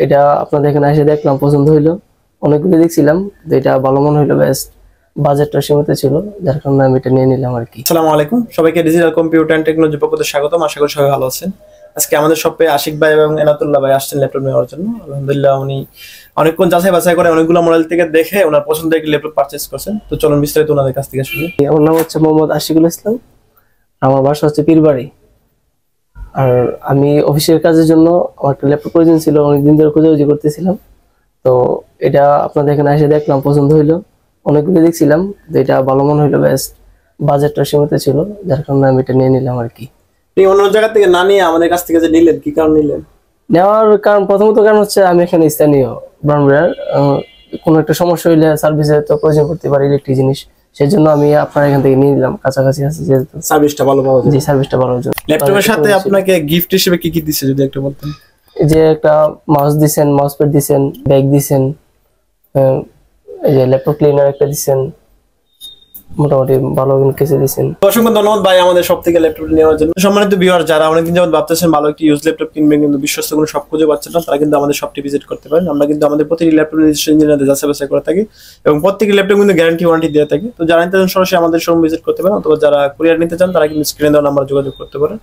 এটা আপনাদের এখানে এসে দেখলাম, পছন্দ হইলো। অনেকগুলো দেখছিলাম, তো এটা ভালো মনে হইলো। বেস্ট বাজেটটা সীমিত ছিল, যার কারণে আমি এটা নিয়ে নিলাম আর কি। আসসালামু আলাইকুম, সবাইকে ডিজিটাল কম্পিউটার এন্ড টেকনোলজি পক্ষে স্বাগতম। আশা করি সবাই ভালো আছেন। আজকে আমাদের শপে আশিক ভাই এবং এনাতুল্লাহ ভাই আসছেন ল্যাপটপ নেওয়ার জন্য। আলহামদুলিল্লাহ, উনি অনেকক্ষণ যাচাই বাছাই করে অনেকগুলো মডেল থেকে দেখে ওনার পছন্দের একটি ল্যাপটপ পারচেজ করছেন। তো চলুন বিস্তারিত ওনাদের কাছ থেকে শুনি। আমার নাম হচ্ছে মোহাম্মদ আশিকুল ইসলাম, আমার বাসা হচ্ছে পীরবাড়ি। আর আমি অফিসের কাজের জন্য আমার একটা ল্যাপটপ প্রয়োজন ছিল, অনেকদিন ধরে খোঁজাখুঁজি করতেছিলাম। তো এটা আপনাদের এখানে এসে দেখলাম, পছন্দ হইলো। অনেকগুলো দেখছিলাম, তো এটা ভালো মনে হইলো। বেস্ট বাজেটটা সীমিত ছিল, যার কারণে আমি এটা নিয়ে নিলাম আর কি। আপনি অন্য জায়গা থেকে না নিয়ে আমাদের কাছ থেকে যে নিলেন, কি কারণ নিলেন? নেওয়ার কারণ, প্রথমত কারণ হচ্ছে আমি এখানে স্থানীয় ব্রাউনবাড়িয়ার। কোনো একটা সমস্যা হইলে সার্ভিসে তো প্রয়োজন পড়তে পারে, ইলেকট্রিক জিনিস। সেই জন্য আমি আপনার এখান থেকে নিয়ে নিলাম, কাছাকাছি আছে যেহেতু। সার্ভিসটা ভালো পাওয়া যায়। জি, সার্ভিসটা ভালো হয়েছে। ল্যাপটপের সাথে আপনাকে গিফট হিসেবে কি কি দিচ্ছে যদি একটু বলতেন? এই যে একটা মাউস দিছেন, মাউস প্যাড দিছেন, ব্যাগ দিছেন, এই যে ল্যাপটপ ক্লিনার একটা দিছেন, মোটামুটি ভালো কিছু দিছেন। অসংখ্য ধন্যবাদ ভাই আমাদের সব থেকে ল্যাপটপ নেওয়ার জন্য। সম্মানিত ভিউয়ার, যারা অনেকদিন যাবত ভাবতেছেন ভালো একটি ইউজ ল্যাপটপ কিনবেন কিন্তু বিশ্বস্ত কোনো শপ খুঁজে পাচ্ছেন না, তারা কিন্তু আমাদের শপটি ভিজিট করতে পারেন। আমরা কিন্তু আমাদের প্রতিটি ল্যাপটপ রেজিস্ট্রেশন ইঞ্জিনিয়ারদের যাচাই বাছাই করে থাকি এবং প্রত্যেকটি ল্যাপটপ কিন্তু গ্যারান্টি ওয়ারেন্টি দিয়ে থাকি। তো যারা নিতে চান সরাসরি আমাদের শোরুম ভিজিট করতে পারেন, অথবা যারা কুরিয়ার নিতে চান তারা কিন্তু স্ক্রিনে দেওয়া নাম্বার যোগাযোগ করতে পারেন।